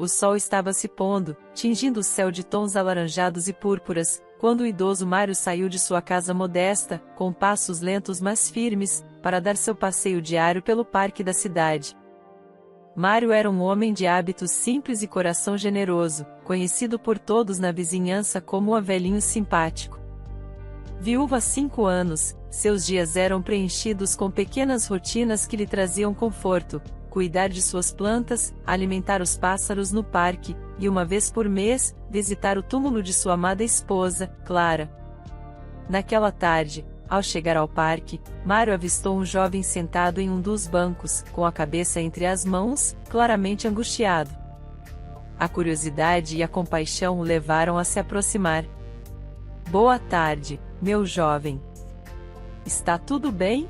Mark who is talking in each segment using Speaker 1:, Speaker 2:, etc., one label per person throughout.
Speaker 1: O sol estava se pondo, tingindo o céu de tons alaranjados e púrpuras, quando o idoso Mário saiu de sua casa modesta, com passos lentos mas firmes, para dar seu passeio diário pelo parque da cidade. Mário era um homem de hábitos simples e coração generoso, conhecido por todos na vizinhança como o velhinho simpático. Viúvo há 5 anos, seus dias eram preenchidos com pequenas rotinas que lhe traziam conforto: cuidar de suas plantas, alimentar os pássaros no parque, e uma vez por mês, visitar o túmulo de sua amada esposa, Clara. Naquela tarde, ao chegar ao parque, Mário avistou um jovem sentado em um dos bancos, com a cabeça entre as mãos, claramente angustiado. A curiosidade e a compaixão o levaram a se aproximar. "Boa tarde, meu jovem. Está tudo bem?"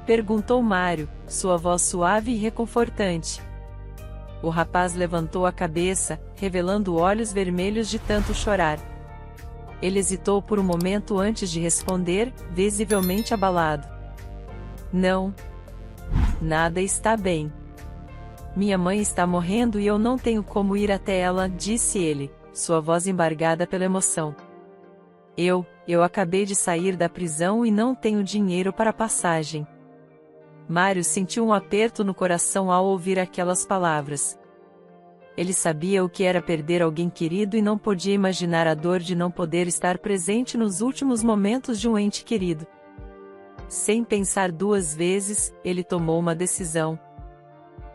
Speaker 1: perguntou Mário, sua voz suave e reconfortante. O rapaz levantou a cabeça, revelando olhos vermelhos de tanto chorar. Ele hesitou por um momento antes de responder, visivelmente abalado. "Não. Nada está bem. Minha mãe está morrendo e eu não tenho como ir até ela", disse ele, sua voz embargada pela emoção. Eu acabei de sair da prisão e não tenho dinheiro para passagem." Mário sentiu um aperto no coração ao ouvir aquelas palavras. Ele sabia o que era perder alguém querido e não podia imaginar a dor de não poder estar presente nos últimos momentos de um ente querido. Sem pensar 2 vezes, ele tomou uma decisão.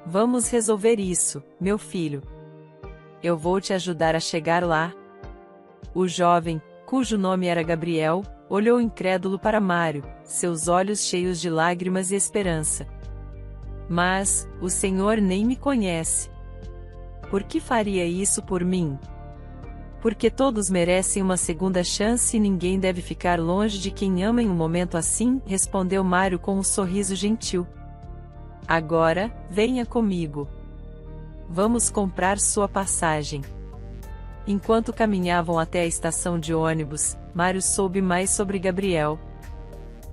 Speaker 1: "Vamos resolver isso, meu filho. Eu vou te ajudar a chegar lá." O jovem, cujo nome era Gabriel, olhou incrédulo para Mário, seus olhos cheios de lágrimas e esperança. "Mas, o senhor nem me conhece. Por que faria isso por mim?" "Porque todos merecem uma segunda chance e ninguém deve ficar longe de quem ama em um momento assim", respondeu Mário com um sorriso gentil. "Agora, venha comigo. Vamos comprar sua passagem." Enquanto caminhavam até a estação de ônibus, Mário soube mais sobre Gabriel.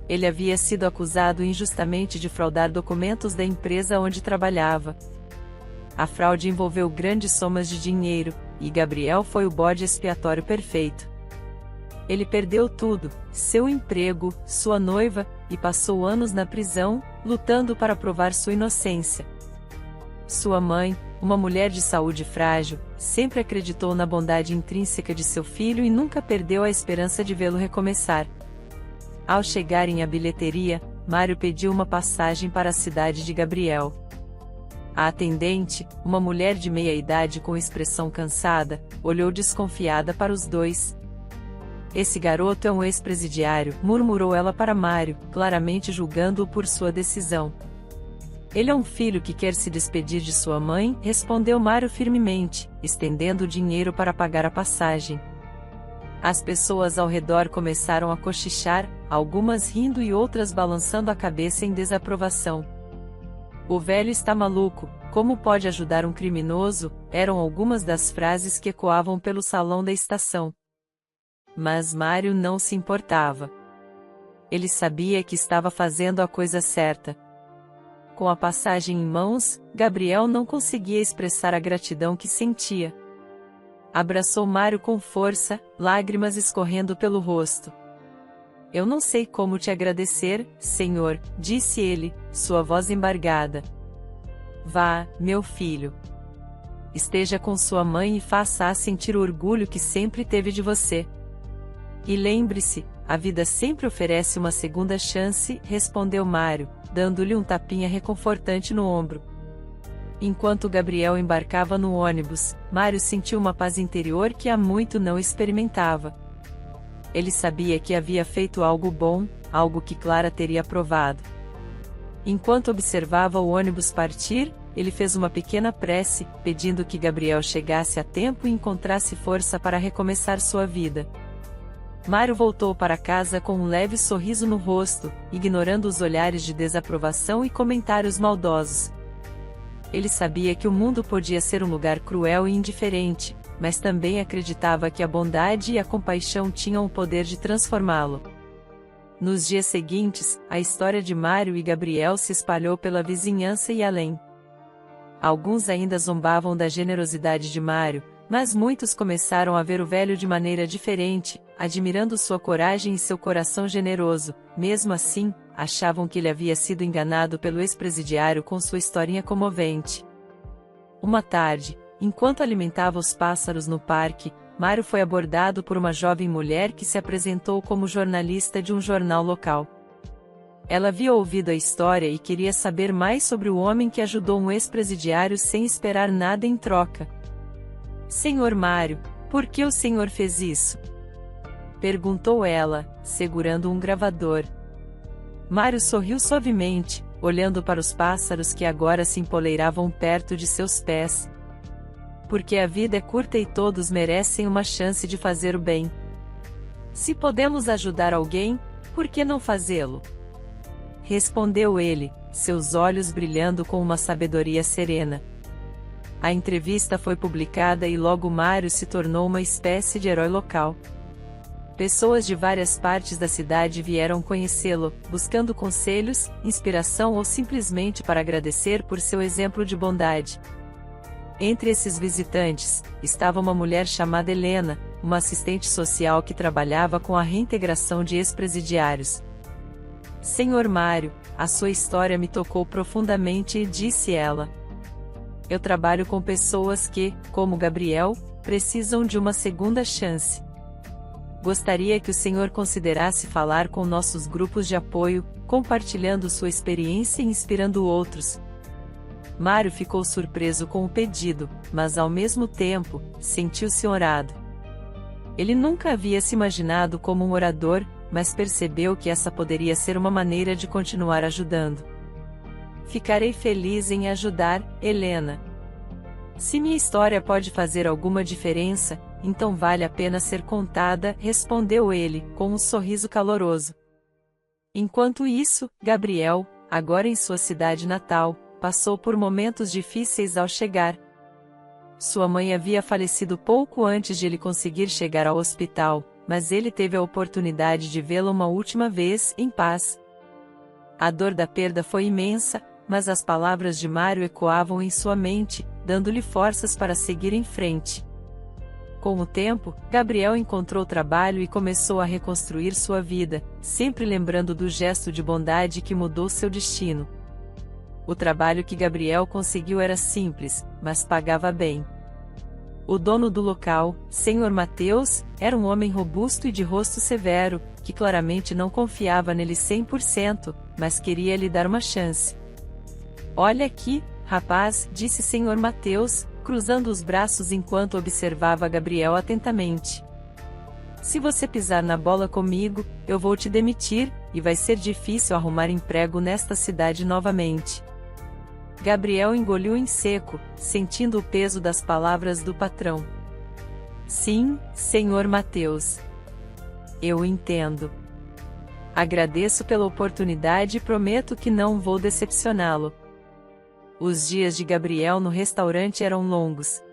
Speaker 1: Ele havia sido acusado injustamente de fraudar documentos da empresa onde trabalhava. A fraude envolveu grandes somas de dinheiro, e Gabriel foi o bode expiatório perfeito. Ele perdeu tudo: seu emprego, sua noiva, e passou anos na prisão, lutando para provar sua inocência. Sua mãe, uma mulher de saúde frágil, sempre acreditou na bondade intrínseca de seu filho e nunca perdeu a esperança de vê-lo recomeçar. Ao chegarem à bilheteria, Mário pediu uma passagem para a cidade de Gabriel. A atendente, uma mulher de meia idade com expressão cansada, olhou desconfiada para os dois. "Esse garoto é um ex-presidiário", murmurou ela para Mário, claramente julgando-o por sua decisão. "Ele é um filho que quer se despedir de sua mãe", respondeu Mário firmemente, estendendo o dinheiro para pagar a passagem. As pessoas ao redor começaram a cochichar, algumas rindo e outras balançando a cabeça em desaprovação. "O velho está maluco, como pode ajudar um criminoso?", eram algumas das frases que ecoavam pelo salão da estação. Mas Mário não se importava. Ele sabia que estava fazendo a coisa certa. Com a passagem em mãos, Gabriel não conseguia expressar a gratidão que sentia. Abraçou Mário com força, lágrimas escorrendo pelo rosto. "Eu não sei como te agradecer, senhor", disse ele, sua voz embargada. "Vá, meu filho. Esteja com sua mãe e faça-a sentir o orgulho que sempre teve de você. E lembre-se, a vida sempre oferece uma segunda chance", respondeu Mário, dando-lhe um tapinha reconfortante no ombro. Enquanto Gabriel embarcava no ônibus, Mário sentiu uma paz interior que há muito não experimentava. Ele sabia que havia feito algo bom, algo que Clara teria aprovado. Enquanto observava o ônibus partir, ele fez uma pequena prece, pedindo que Gabriel chegasse a tempo e encontrasse força para recomeçar sua vida. Mário voltou para casa com um leve sorriso no rosto, ignorando os olhares de desaprovação e comentários maldosos. Ele sabia que o mundo podia ser um lugar cruel e indiferente, mas também acreditava que a bondade e a compaixão tinham o poder de transformá-lo. Nos dias seguintes, a história de Mário e Gabriel se espalhou pela vizinhança e além. Alguns ainda zombavam da generosidade de Mário, mas muitos começaram a ver o velho de maneira diferente, admirando sua coragem e seu coração generoso. Mesmo assim, achavam que ele havia sido enganado pelo ex-presidiário com sua historinha comovente. Uma tarde, enquanto alimentava os pássaros no parque, Mário foi abordado por uma jovem mulher que se apresentou como jornalista de um jornal local. Ela havia ouvido a história e queria saber mais sobre o homem que ajudou um ex-presidiário sem esperar nada em troca. "Senhor Mário, por que o senhor fez isso?" perguntou ela, segurando um gravador. Mário sorriu suavemente, olhando para os pássaros que agora se empoleiravam perto de seus pés. "Porque a vida é curta e todos merecem uma chance de fazer o bem. Se podemos ajudar alguém, por que não fazê-lo?" respondeu ele, seus olhos brilhando com uma sabedoria serena. A entrevista foi publicada e logo Mário se tornou uma espécie de herói local. Pessoas de várias partes da cidade vieram conhecê-lo, buscando conselhos, inspiração ou simplesmente para agradecer por seu exemplo de bondade. Entre esses visitantes, estava uma mulher chamada Helena, uma assistente social que trabalhava com a reintegração de ex-presidiários. "Senhor Mário, a sua história me tocou profundamente", disse ela. "Eu trabalho com pessoas que, como Gabriel, precisam de uma segunda chance. Gostaria que o senhor considerasse falar com nossos grupos de apoio, compartilhando sua experiência e inspirando outros." Mário ficou surpreso com o pedido, mas ao mesmo tempo, sentiu-se honrado. Ele nunca havia se imaginado como um orador, mas percebeu que essa poderia ser uma maneira de continuar ajudando. "Ficarei feliz em ajudar, Helena. Se minha história pode fazer alguma diferença, então vale a pena ser contada", respondeu ele, com um sorriso caloroso. Enquanto isso, Gabriel, agora em sua cidade natal, passou por momentos difíceis ao chegar. Sua mãe havia falecido pouco antes de ele conseguir chegar ao hospital, mas ele teve a oportunidade de vê-la uma última vez, em paz. A dor da perda foi imensa, mas as palavras de Mário ecoavam em sua mente, dando-lhe forças para seguir em frente. Com o tempo, Gabriel encontrou trabalho e começou a reconstruir sua vida, sempre lembrando do gesto de bondade que mudou seu destino. O trabalho que Gabriel conseguiu era simples, mas pagava bem. O dono do local, Senhor Mateus, era um homem robusto e de rosto severo, que claramente não confiava nele 100%, mas queria lhe dar uma chance. "Olha aqui, rapaz", disse Senhor Mateus, cruzando os braços enquanto observava Gabriel atentamente. "Se você pisar na bola comigo, eu vou te demitir, e vai ser difícil arrumar emprego nesta cidade novamente." Gabriel engoliu em seco, sentindo o peso das palavras do patrão. "Sim, Senhor Mateus. Eu entendo. Agradeço pela oportunidade e prometo que não vou decepcioná-lo." Os dias de Gabriel no restaurante eram longos.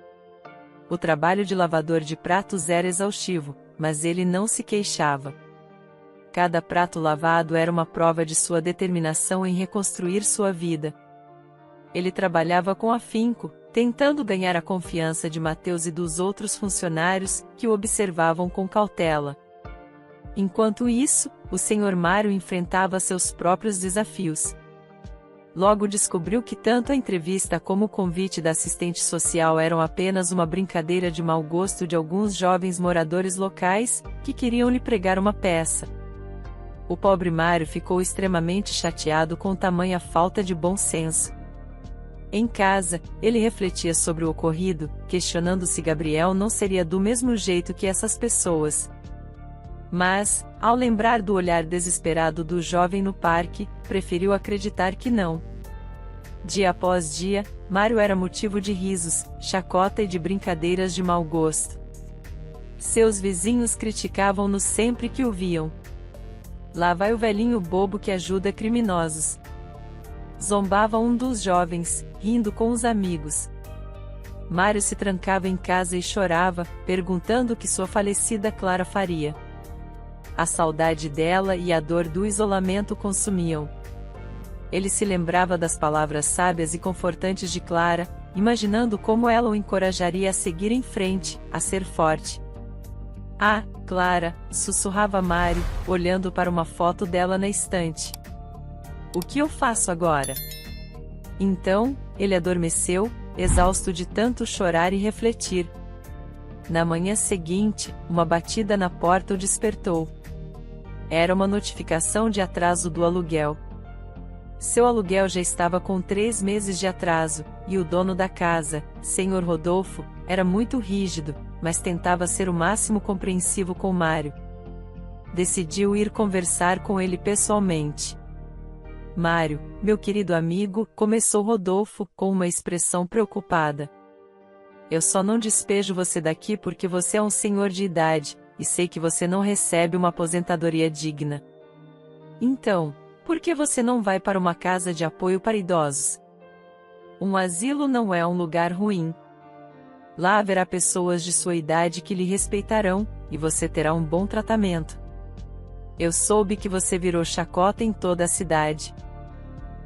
Speaker 1: O trabalho de lavador de pratos era exaustivo, mas ele não se queixava. Cada prato lavado era uma prova de sua determinação em reconstruir sua vida. Ele trabalhava com afinco, tentando ganhar a confiança de Mateus e dos outros funcionários, que o observavam com cautela. Enquanto isso, o Sr. Mário enfrentava seus próprios desafios. Logo descobriu que tanto a entrevista como o convite da assistente social eram apenas uma brincadeira de mau gosto de alguns jovens moradores locais, que queriam lhe pregar uma peça. O pobre Mário ficou extremamente chateado com tamanha falta de bom senso. Em casa, ele refletia sobre o ocorrido, questionando se Gabriel não seria do mesmo jeito que essas pessoas. Mas, ao lembrar do olhar desesperado do jovem no parque, preferiu acreditar que não. Dia após dia, Mário era motivo de risos, chacota e de brincadeiras de mau gosto. Seus vizinhos criticavam-no sempre que o viam. "Lá vai o velhinho bobo que ajuda criminosos." Zombava um dos jovens, rindo com os amigos. Mário se trancava em casa e chorava, perguntando o que sua falecida Clara faria. A saudade dela e a dor do isolamento consumiam. Ele se lembrava das palavras sábias e confortantes de Clara, imaginando como ela o encorajaria a seguir em frente, a ser forte. "Ah, Clara", sussurrava Mário, olhando para uma foto dela na estante. "O que eu faço agora?" Então, ele adormeceu, exausto de tanto chorar e refletir. Na manhã seguinte, uma batida na porta o despertou. Era uma notificação de atraso do aluguel. Seu aluguel já estava com 3 meses de atraso, e o dono da casa, Sr. Rodolfo, era muito rígido, mas tentava ser o máximo compreensivo com Mário. Decidiu ir conversar com ele pessoalmente. "Mário, meu querido amigo", começou Rodolfo, com uma expressão preocupada. "Eu só não despejo você daqui porque você é um senhor de idade, e sei que você não recebe uma aposentadoria digna. Então, por que você não vai para uma casa de apoio para idosos? Um asilo não é um lugar ruim. Lá haverá pessoas de sua idade que lhe respeitarão, e você terá um bom tratamento. Eu soube que você virou chacota em toda a cidade.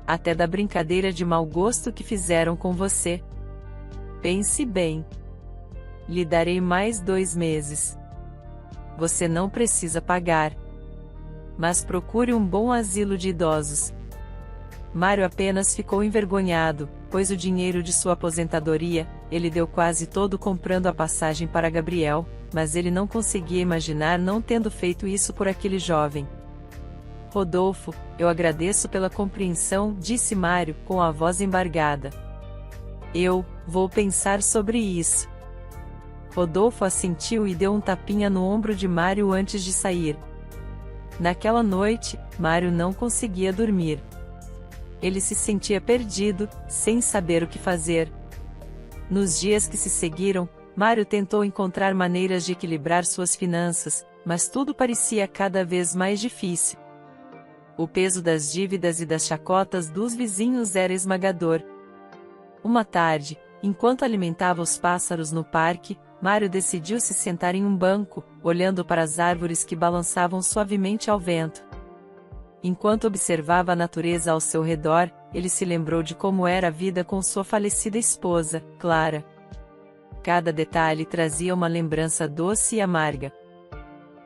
Speaker 1: Até da brincadeira de mau gosto que fizeram com você. Pense bem. Lhe darei mais 2 meses. Você não precisa pagar. Mas procure um bom asilo de idosos." Mário apenas ficou envergonhado, pois o dinheiro de sua aposentadoria, ele deu quase todo comprando a passagem para Gabriel, mas ele não conseguia imaginar não tendo feito isso por aquele jovem. "Rodolfo, eu agradeço pela compreensão", disse Mário, com a voz embargada. "Eu vou pensar sobre isso." Rodolfo assentiu e deu um tapinha no ombro de Mário antes de sair. Naquela noite, Mário não conseguia dormir. Ele se sentia perdido, sem saber o que fazer. Nos dias que se seguiram, Mário tentou encontrar maneiras de equilibrar suas finanças, mas tudo parecia cada vez mais difícil. O peso das dívidas e das chacotas dos vizinhos era esmagador. Uma tarde, enquanto alimentava os pássaros no parque, Mário decidiu se sentar em um banco, olhando para as árvores que balançavam suavemente ao vento. Enquanto observava a natureza ao seu redor, ele se lembrou de como era a vida com sua falecida esposa, Clara. Cada detalhe trazia uma lembrança doce e amarga.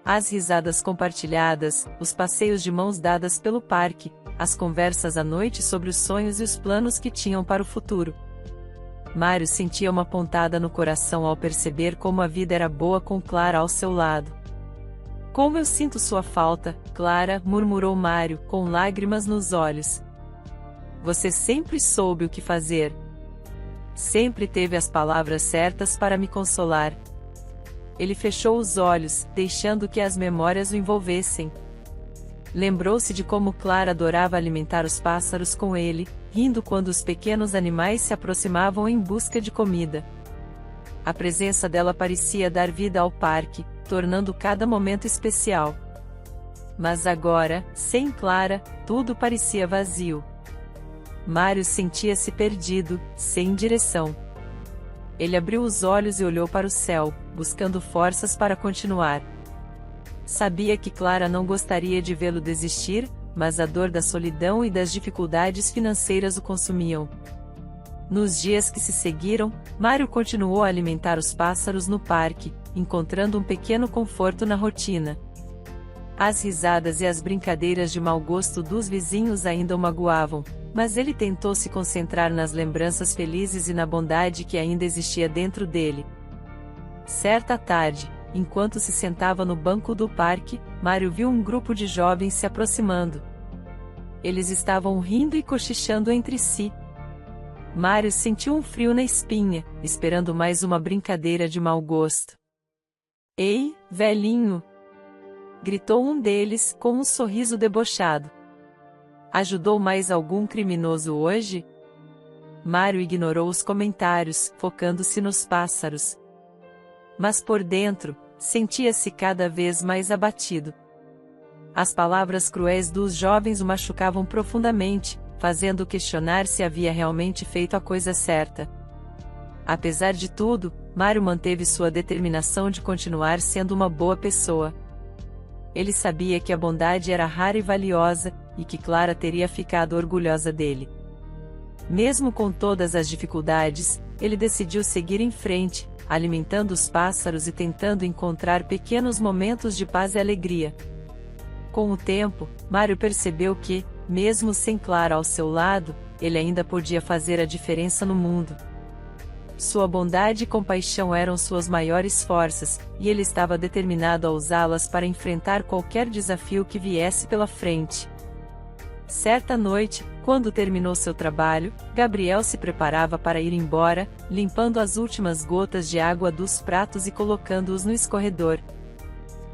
Speaker 1: As risadas compartilhadas, os passeios de mãos dadas pelo parque, as conversas à noite sobre os sonhos e os planos que tinham para o futuro. Mário sentia uma pontada no coração ao perceber como a vida era boa com Clara ao seu lado. "Como eu sinto sua falta, Clara", murmurou Mário, com lágrimas nos olhos. "Você sempre soube o que fazer. Sempre teve as palavras certas para me consolar." Ele fechou os olhos, deixando que as memórias o envolvessem. Lembrou-se de como Clara adorava alimentar os pássaros com ele, rindo quando os pequenos animais se aproximavam em busca de comida. A presença dela parecia dar vida ao parque, tornando cada momento especial. Mas agora, sem Clara, tudo parecia vazio. Mário sentia-se perdido, sem direção. Ele abriu os olhos e olhou para o céu, buscando forças para continuar. Sabia que Clara não gostaria de vê-lo desistir, mas a dor da solidão e das dificuldades financeiras o consumiam. Nos dias que se seguiram, Mário continuou a alimentar os pássaros no parque, encontrando um pequeno conforto na rotina. As risadas e as brincadeiras de mau gosto dos vizinhos ainda o magoavam, mas ele tentou se concentrar nas lembranças felizes e na bondade que ainda existia dentro dele. Certa tarde, enquanto se sentava no banco do parque, Mário viu um grupo de jovens se aproximando. Eles estavam rindo e cochichando entre si. Mário sentiu um frio na espinha, esperando mais uma brincadeira de mau gosto. "Ei, velhinho!" gritou um deles, com um sorriso debochado. "Ajudou mais algum criminoso hoje?" Mário ignorou os comentários, focando-se nos pássaros. Mas por dentro, sentia-se cada vez mais abatido. As palavras cruéis dos jovens o machucavam profundamente, fazendo questionar se havia realmente feito a coisa certa. Apesar de tudo, Mário manteve sua determinação de continuar sendo uma boa pessoa. Ele sabia que a bondade era rara e valiosa, e que Clara teria ficado orgulhosa dele. Mesmo com todas as dificuldades, ele decidiu seguir em frente, alimentando os pássaros e tentando encontrar pequenos momentos de paz e alegria. Com o tempo, Mário percebeu que, mesmo sem Clara ao seu lado, ele ainda podia fazer a diferença no mundo. Sua bondade e compaixão eram suas maiores forças, e ele estava determinado a usá-las para enfrentar qualquer desafio que viesse pela frente. Certa noite, quando terminou seu trabalho, Gabriel se preparava para ir embora, limpando as últimas gotas de água dos pratos e colocando-os no escorredor.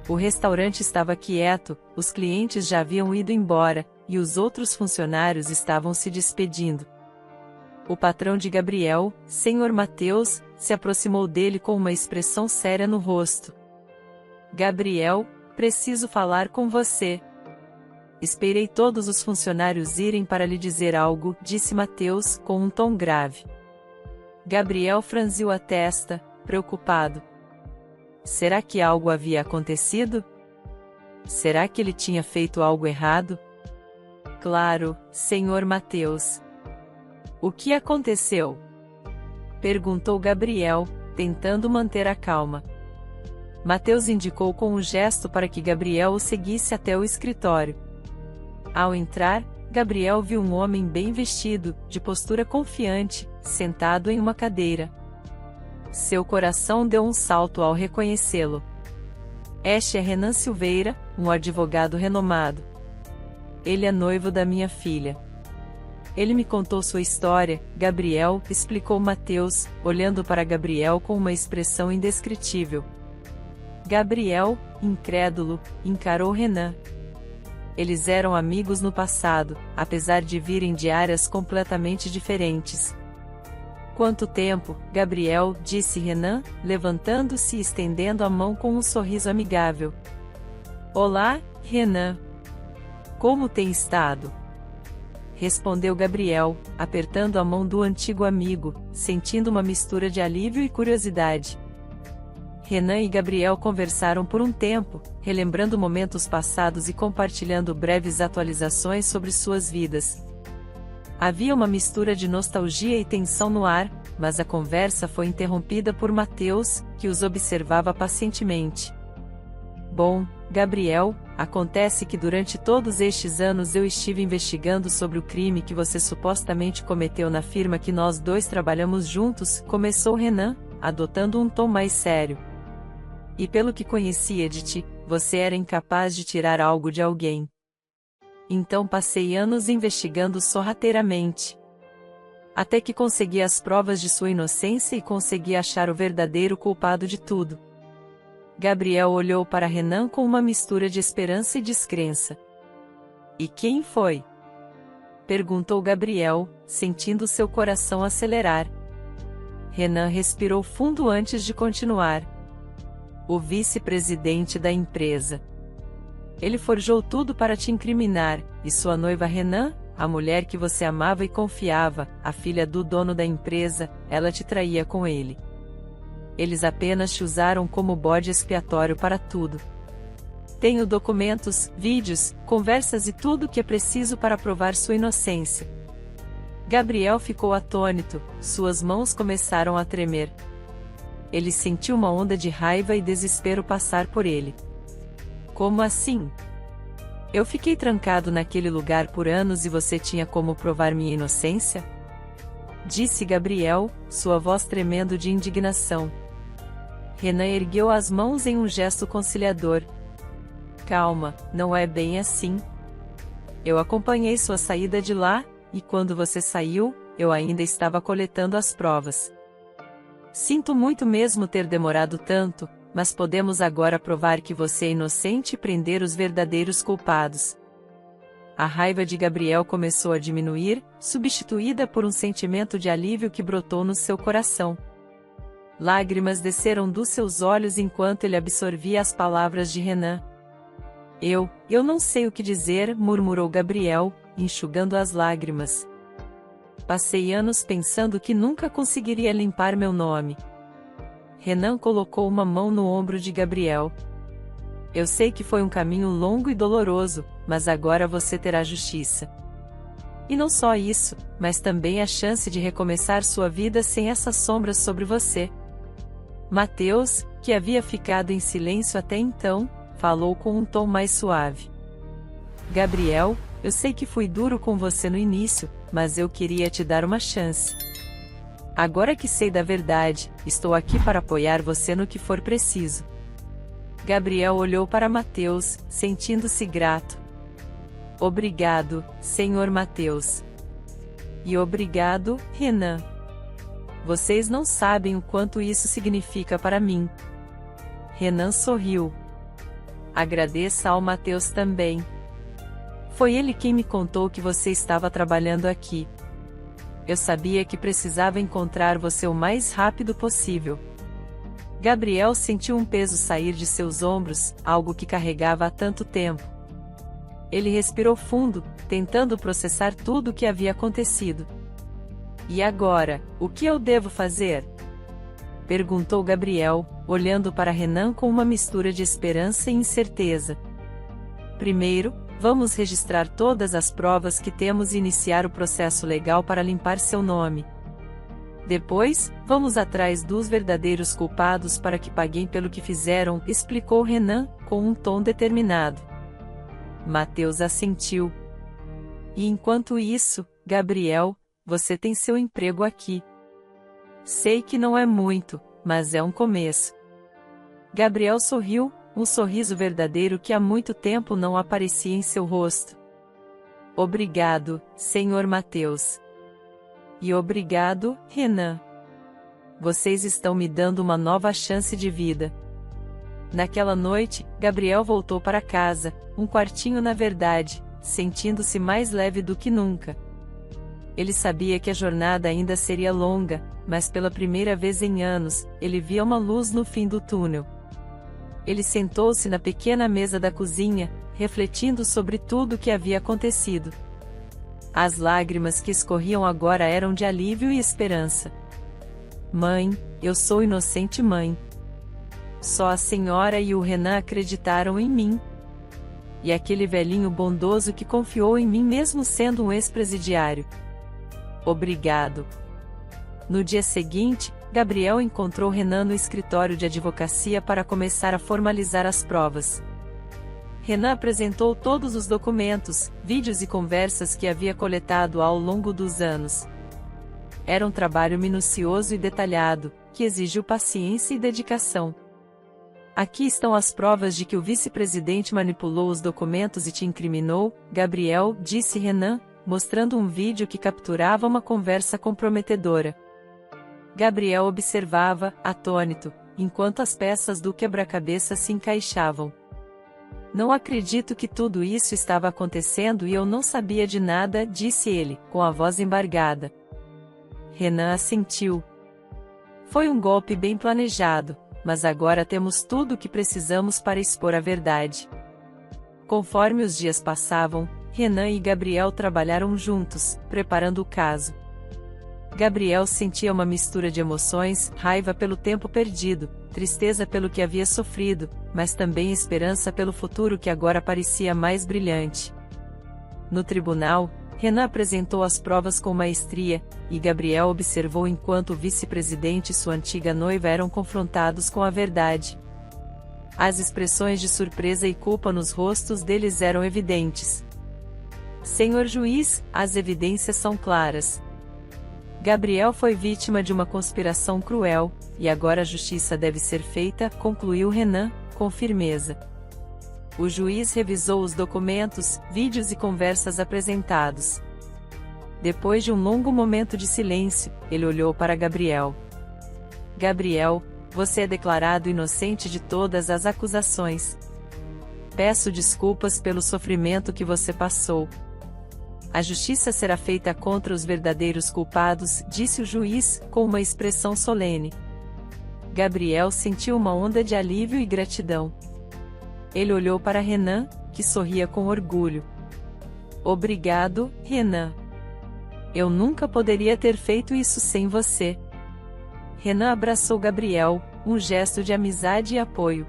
Speaker 1: O restaurante estava quieto, os clientes já haviam ido embora, e os outros funcionários estavam se despedindo. O patrão de Gabriel, Sr. Mateus, se aproximou dele com uma expressão séria no rosto. Gabriel, preciso falar com você. Esperei todos os funcionários irem para lhe dizer algo, disse Mateus, com um tom grave. Gabriel franziu a testa, preocupado. Será que algo havia acontecido? Será que ele tinha feito algo errado? Claro, Sr. Mateus. O que aconteceu? Perguntou Gabriel, tentando manter a calma. Mateus indicou com um gesto para que Gabriel o seguisse até o escritório. Ao entrar, Gabriel viu um homem bem vestido, de postura confiante, sentado em uma cadeira. Seu coração deu um salto ao reconhecê-lo. Este é Renan Silveira, um advogado renomado. Ele é noivo da minha filha. Ele me contou sua história, Gabriel, explicou Mateus, olhando para Gabriel com uma expressão indescritível. Gabriel, incrédulo, encarou Renan. Eles eram amigos no passado, apesar de virem de áreas completamente diferentes. Quanto tempo, Gabriel, disse Renan, levantando-se e estendendo a mão com um sorriso amigável. Olá, Renan. Como tem estado? Respondeu Gabriel, apertando a mão do antigo amigo, sentindo uma mistura de alívio e curiosidade. Renan e Gabriel conversaram por um tempo, relembrando momentos passados e compartilhando breves atualizações sobre suas vidas. Havia uma mistura de nostalgia e tensão no ar, mas a conversa foi interrompida por Mateus, que os observava pacientemente. Bom, Gabriel, acontece que durante todos estes anos eu estive investigando sobre o crime que você supostamente cometeu na firma que nós dois trabalhamos juntos, começou Renan, adotando um tom mais sério. E pelo que conhecia de ti, você era incapaz de tirar algo de alguém. Então passei anos investigando sorrateiramente. Até que consegui as provas de sua inocência e consegui achar o verdadeiro culpado de tudo. Gabriel olhou para Renan com uma mistura de esperança e descrença. E quem foi? Perguntou Gabriel, sentindo seu coração acelerar. Renan respirou fundo antes de continuar. O vice-presidente da empresa. Ele forjou tudo para te incriminar, e sua noiva Renan, a mulher que você amava e confiava, a filha do dono da empresa, ela te traía com ele. Eles apenas te usaram como bode expiatório para tudo. Tenho documentos, vídeos, conversas e tudo o que é preciso para provar sua inocência. Gabriel ficou atônito, suas mãos começaram a tremer. Ele sentiu uma onda de raiva e desespero passar por ele. Como assim? Eu fiquei trancado naquele lugar por anos e você tinha como provar minha inocência? Disse Gabriel, sua voz tremendo de indignação. Renan ergueu as mãos em um gesto conciliador. Calma, não é bem assim. Eu acompanhei sua saída de lá, e quando você saiu, eu ainda estava coletando as provas. Sinto muito mesmo ter demorado tanto, mas podemos agora provar que você é inocente e prender os verdadeiros culpados. A raiva de Gabriel começou a diminuir, substituída por um sentimento de alívio que brotou no seu coração. Lágrimas desceram dos seus olhos enquanto ele absorvia as palavras de Renan. Eu não sei o que dizer, murmurou Gabriel, enxugando as lágrimas. Passei anos pensando que nunca conseguiria limpar meu nome. Renan colocou uma mão no ombro de Gabriel. Eu sei que foi um caminho longo e doloroso, mas agora você terá justiça. E não só isso, mas também a chance de recomeçar sua vida sem essas sombras sobre você. Mateus, que havia ficado em silêncio até então, falou com um tom mais suave. Gabriel, eu sei que fui duro com você no início, mas eu queria te dar uma chance. Agora que sei da verdade, estou aqui para apoiar você no que for preciso. Gabriel olhou para Mateus, sentindo-se grato. Obrigado, Senhor Mateus. E obrigado, Renan. Vocês não sabem o quanto isso significa para mim. Renan sorriu. Agradeça ao Mateus também. Foi ele quem me contou que você estava trabalhando aqui. Eu sabia que precisava encontrar você o mais rápido possível. Gabriel sentiu um peso sair de seus ombros, algo que carregava há tanto tempo. Ele respirou fundo, tentando processar tudo o que havia acontecido. E agora, o que eu devo fazer? Perguntou Gabriel, olhando para Renan com uma mistura de esperança e incerteza. Primeiro, vamos registrar todas as provas que temos e iniciar o processo legal para limpar seu nome. Depois, vamos atrás dos verdadeiros culpados para que paguem pelo que fizeram, explicou Renan, com um tom determinado. Mateus assentiu. E enquanto isso, Gabriel, você tem seu emprego aqui. Sei que não é muito, mas é um começo. Gabriel sorriu, um sorriso verdadeiro que há muito tempo não aparecia em seu rosto. Obrigado, Senhor Mateus. E obrigado, Renan. Vocês estão me dando uma nova chance de vida. Naquela noite, Gabriel voltou para casa, um quartinho na verdade, sentindo-se mais leve do que nunca. Ele sabia que a jornada ainda seria longa, mas pela primeira vez em anos, ele via uma luz no fim do túnel. Ele sentou-se na pequena mesa da cozinha, refletindo sobre tudo o que havia acontecido. As lágrimas que escorriam agora eram de alívio e esperança. Mãe, eu sou inocente, mãe. Só a senhora e o Renan acreditaram em mim. E aquele velhinho bondoso que confiou em mim mesmo sendo um ex-presidiário. Obrigado. No dia seguinte, Gabriel encontrou Renan no escritório de advocacia para começar a formalizar as provas. Renan apresentou todos os documentos, vídeos e conversas que havia coletado ao longo dos anos. Era um trabalho minucioso e detalhado, que exigiu paciência e dedicação. Aqui estão as provas de que o vice-presidente manipulou os documentos e te incriminou, Gabriel, disse Renan, mostrando um vídeo que capturava uma conversa comprometedora. Gabriel observava, atônito, enquanto as peças do quebra-cabeça se encaixavam. Não acredito que tudo isso estava acontecendo e eu não sabia de nada, disse ele, com a voz embargada. Renan assentiu. Foi um golpe bem planejado, mas agora temos tudo o que precisamos para expor a verdade. Conforme os dias passavam, Renan e Gabriel trabalharam juntos, preparando o caso. Gabriel sentia uma mistura de emoções, raiva pelo tempo perdido, tristeza pelo que havia sofrido, mas também esperança pelo futuro que agora parecia mais brilhante. No tribunal, Renan apresentou as provas com maestria, e Gabriel observou enquanto o vice-presidente e sua antiga noiva eram confrontados com a verdade. As expressões de surpresa e culpa nos rostos deles eram evidentes. Senhor juiz, as evidências são claras. Gabriel foi vítima de uma conspiração cruel, e agora a justiça deve ser feita, concluiu Renan, com firmeza. O juiz revisou os documentos, vídeos e conversas apresentados. Depois de um longo momento de silêncio, ele olhou para Gabriel. Gabriel, você é declarado inocente de todas as acusações. Peço desculpas pelo sofrimento que você passou. A justiça será feita contra os verdadeiros culpados, disse o juiz, com uma expressão solene. Gabriel sentiu uma onda de alívio e gratidão. Ele olhou para Renan, que sorria com orgulho. Obrigado, Renan. Eu nunca poderia ter feito isso sem você. Renan abraçou Gabriel, um gesto de amizade e apoio.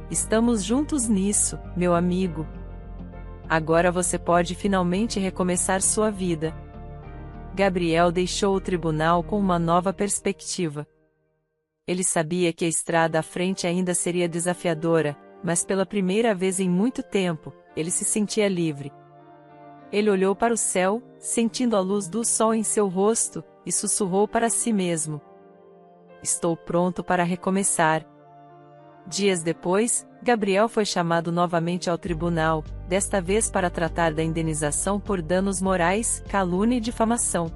Speaker 1: Estamos juntos nisso, meu amigo. Agora você pode finalmente recomeçar sua vida. Gabriel deixou o tribunal com uma nova perspectiva. Ele sabia que a estrada à frente ainda seria desafiadora, mas pela primeira vez em muito tempo, ele se sentia livre. Ele olhou para o céu, sentindo a luz do sol em seu rosto, e sussurrou para si mesmo: "Estou pronto para recomeçar." Dias depois, Gabriel foi chamado novamente ao tribunal, desta vez para tratar da indenização por danos morais, calúnia e difamação.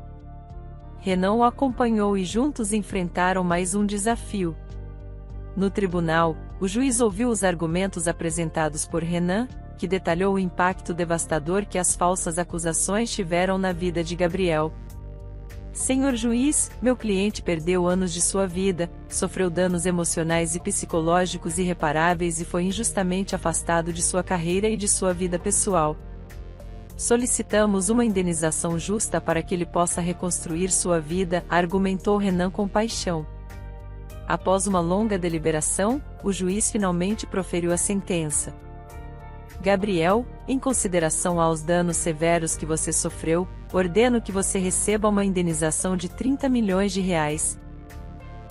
Speaker 1: Renan o acompanhou e juntos enfrentaram mais um desafio. No tribunal, o juiz ouviu os argumentos apresentados por Renan, que detalhou o impacto devastador que as falsas acusações tiveram na vida de Gabriel. "Senhor juiz, meu cliente perdeu anos de sua vida, sofreu danos emocionais e psicológicos irreparáveis e foi injustamente afastado de sua carreira e de sua vida pessoal. Solicitamos uma indenização justa para que ele possa reconstruir sua vida", argumentou Renan com paixão. Após uma longa deliberação, o juiz finalmente proferiu a sentença. "Gabriel, em consideração aos danos severos que você sofreu, ordeno que você receba uma indenização de R$30 milhões.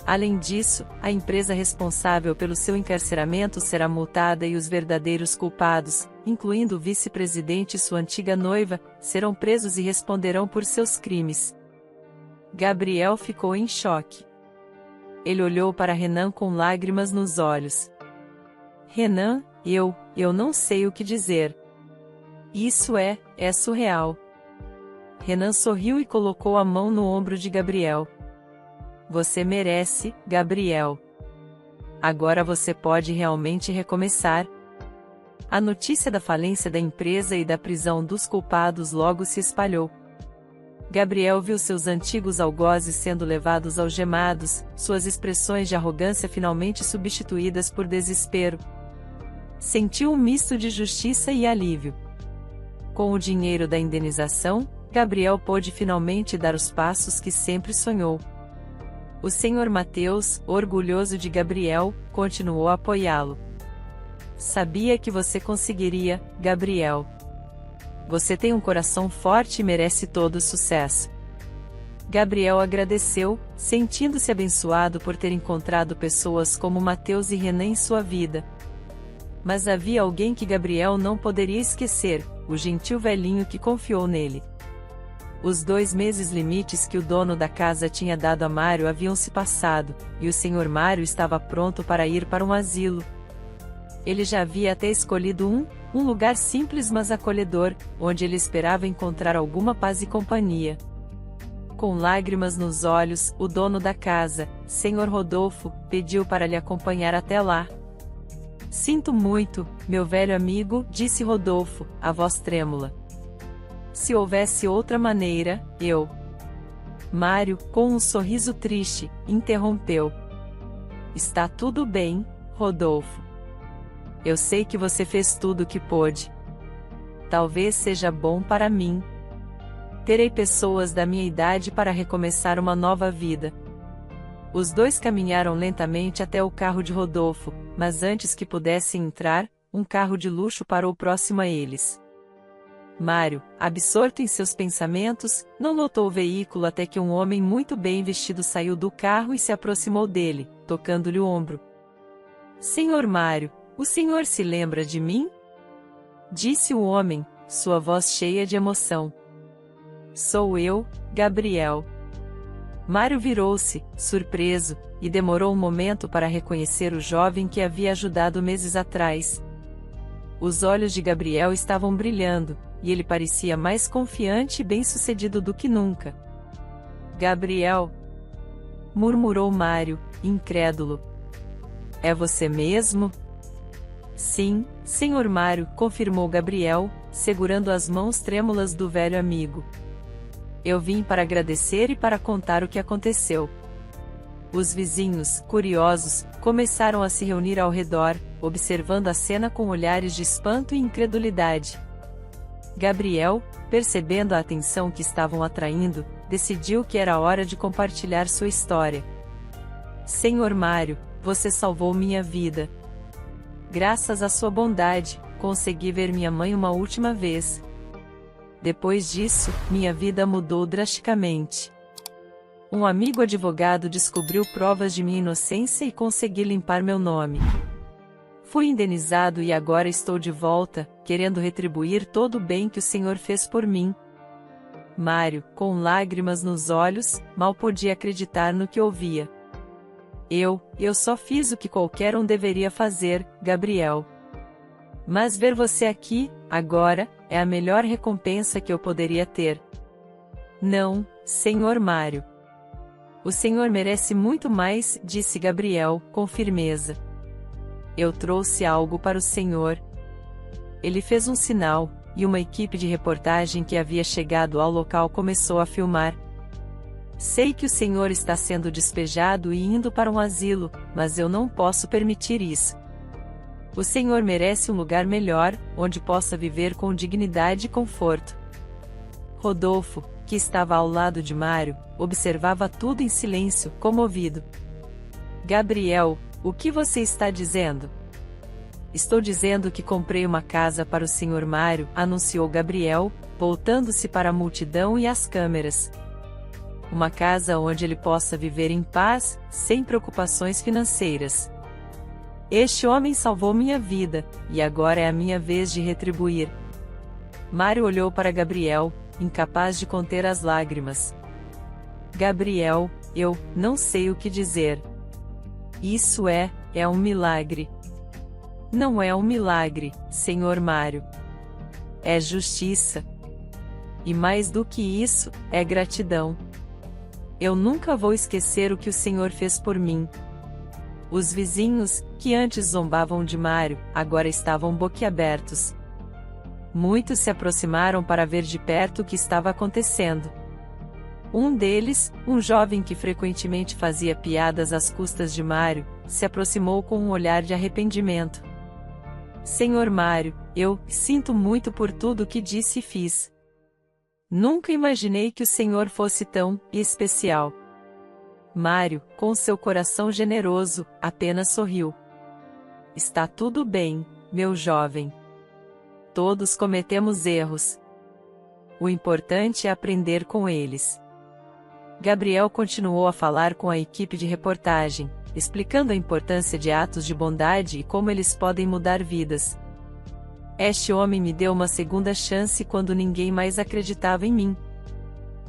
Speaker 1: Além disso, a empresa responsável pelo seu encarceramento será multada e os verdadeiros culpados, incluindo o vice-presidente e sua antiga noiva, serão presos e responderão por seus crimes." Gabriel ficou em choque. Ele olhou para Renan com lágrimas nos olhos. "Renan, eu não sei o que dizer. Isso é surreal." Renan sorriu e colocou a mão no ombro de Gabriel. "Você merece, Gabriel. Agora você pode realmente recomeçar." A notícia da falência da empresa e da prisão dos culpados logo se espalhou. Gabriel viu seus antigos algozes sendo levados algemados, suas expressões de arrogância finalmente substituídas por desespero. Sentiu um misto de justiça e alívio. Com o dinheiro da indenização, Gabriel pôde finalmente dar os passos que sempre sonhou. O Sr. Mateus, orgulhoso de Gabriel, continuou a apoiá-lo. "Sabia que você conseguiria, Gabriel. Você tem um coração forte e merece todo o sucesso." Gabriel agradeceu, sentindo-se abençoado por ter encontrado pessoas como Mateus e Renan em sua vida. Mas havia alguém que Gabriel não poderia esquecer: o gentil velhinho que confiou nele. Os 2 meses limites que o dono da casa tinha dado a Mário haviam se passado, e o Sr. Mário estava pronto para ir para um asilo. Ele já havia até escolhido um lugar simples mas acolhedor, onde ele esperava encontrar alguma paz e companhia. Com lágrimas nos olhos, o dono da casa, Sr. Rodolfo, pediu para lhe acompanhar até lá. "Sinto muito, meu velho amigo", disse Rodolfo, a voz trêmula. "Se houvesse outra maneira, eu..." Mário, com um sorriso triste, interrompeu. "Está tudo bem, Rodolfo. Eu sei que você fez tudo o que pôde. Talvez seja bom para mim. Terei pessoas da minha idade para recomeçar uma nova vida." Os dois caminharam lentamente até o carro de Rodolfo, mas antes que pudessem entrar, um carro de luxo parou próximo a eles. Mário, absorto em seus pensamentos, não notou o veículo até que um homem muito bem vestido saiu do carro e se aproximou dele, tocando-lhe o ombro. "Senhor Mário, o senhor se lembra de mim?" disse o homem, sua voz cheia de emoção. "Sou eu, Gabriel." Mário virou-se, surpreso, e demorou um momento para reconhecer o jovem que havia ajudado meses atrás. Os olhos de Gabriel estavam brilhando, e ele parecia mais confiante e bem-sucedido do que nunca. "Gabriel?" murmurou Mário, incrédulo. "É você mesmo?" "Sim, Sr. Mário", confirmou Gabriel, segurando as mãos trêmulas do velho amigo. "Eu vim para agradecer e para contar o que aconteceu." Os vizinhos, curiosos, começaram a se reunir ao redor, observando a cena com olhares de espanto e incredulidade. Gabriel, percebendo a atenção que estavam atraindo, decidiu que era hora de compartilhar sua história. "Senhor Mário, você salvou minha vida. Graças à sua bondade", consegui ver minha mãe uma última vez. Depois disso, minha vida mudou drasticamente. Um amigo advogado descobriu provas de minha inocência e consegui limpar meu nome. Fui indenizado e agora estou de volta, querendo retribuir todo o bem que o Senhor fez por mim. Mário, com lágrimas nos olhos, mal podia acreditar no que ouvia. Eu só fiz o que qualquer um deveria fazer, Gabriel. Mas ver você aqui, agora, é a melhor recompensa que eu poderia ter. Não, Senhor Mário. O Senhor merece muito mais, disse Gabriel, com firmeza. Eu trouxe algo para o Senhor. Ele fez um sinal, e uma equipe de reportagem que havia chegado ao local começou a filmar. Sei que o Senhor está sendo despejado e indo para um asilo, mas eu não posso permitir isso. O Senhor merece um lugar melhor, onde possa viver com dignidade e conforto. Rodolfo, que estava ao lado de Mário, observava tudo em silêncio, comovido. Gabriel, o que você está dizendo? Estou dizendo que comprei uma casa para o Sr. Mário, anunciou Gabriel, voltando-se para a multidão e as câmeras. Uma casa onde ele possa viver em paz, sem preocupações financeiras. Este homem salvou minha vida, e agora é a minha vez de retribuir. Mário olhou para Gabriel, incapaz de conter as lágrimas. Gabriel, eu não sei o que dizer. Isso é um milagre. Não é um milagre, Sr. Mário. É justiça. E mais do que isso, é gratidão. Eu nunca vou esquecer o que o Senhor fez por mim. Os vizinhos, que antes zombavam de Mário, agora estavam boquiabertos. Muitos se aproximaram para ver de perto o que estava acontecendo. Um deles, um jovem que frequentemente fazia piadas às custas de Mário, se aproximou com um olhar de arrependimento. Senhor Mário, eu sinto muito por tudo o que disse e fiz. Nunca imaginei que o Senhor fosse tão especial. Mário, com seu coração generoso, apenas sorriu. Está tudo bem, meu jovem. Todos cometemos erros. O importante é aprender com eles. Gabriel continuou a falar com a equipe de reportagem, explicando a importância de atos de bondade e como eles podem mudar vidas. Este homem me deu uma segunda chance quando ninguém mais acreditava em mim.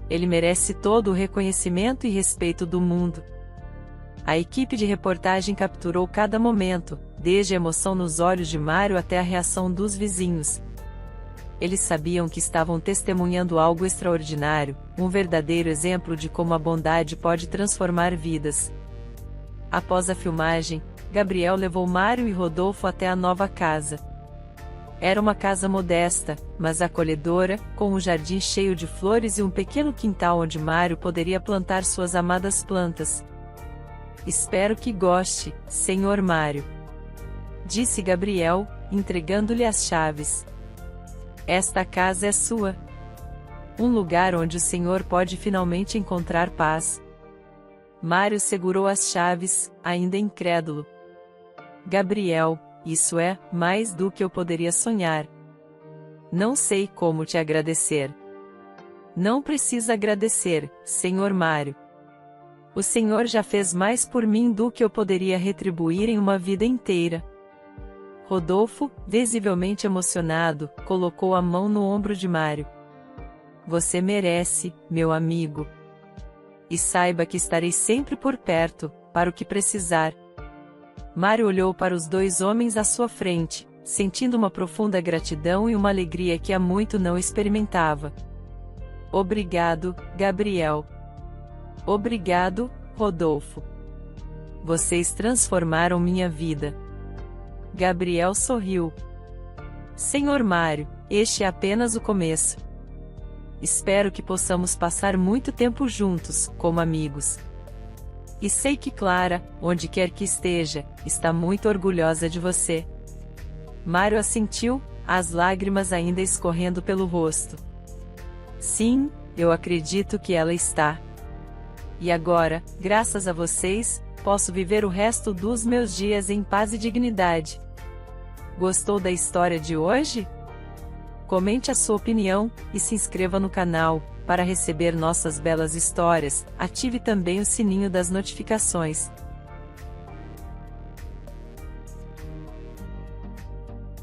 Speaker 1: Ele merece todo o reconhecimento e respeito do mundo. A equipe de reportagem capturou cada momento, desde a emoção nos olhos de Mário até a reação dos vizinhos. Eles sabiam que estavam testemunhando algo extraordinário, um verdadeiro exemplo de como a bondade pode transformar vidas. Após a filmagem, Gabriel levou Mário e Rodolfo até a nova casa. Era uma casa modesta, mas acolhedora, com um jardim cheio de flores e um pequeno quintal onde Mário poderia plantar suas amadas plantas. Espero que goste, Senhor Mário, disse Gabriel, entregando-lhe as chaves. Esta casa é sua. Um lugar onde o Senhor pode finalmente encontrar paz. Mário segurou as chaves, ainda incrédulo. Gabriel, isso é mais do que eu poderia sonhar. Não sei como te agradecer. Não precisa agradecer, Senhor Mário. O Senhor já fez mais por mim do que eu poderia retribuir em uma vida inteira. Rodolfo, visivelmente emocionado, colocou a mão no ombro de Mário. Você merece, meu amigo. E saiba que estarei sempre por perto, para o que precisar. Mário olhou para os dois homens à sua frente, sentindo uma profunda gratidão e uma alegria que há muito não experimentava. Obrigado, Gabriel. Obrigado, Rodolfo. Vocês transformaram minha vida. Gabriel sorriu. Senhor Mário, este é apenas o começo. Espero que possamos passar muito tempo juntos, como amigos. E sei que Clara, onde quer que esteja, está muito orgulhosa de você. Mário assentiu, as lágrimas ainda escorrendo pelo rosto. Sim, eu acredito que ela está. E agora, graças a vocês, posso viver o resto dos meus dias em paz e dignidade. Gostou da história de hoje? Comente a sua opinião e se inscreva no canal para receber nossas belas histórias. Ative também o sininho das notificações.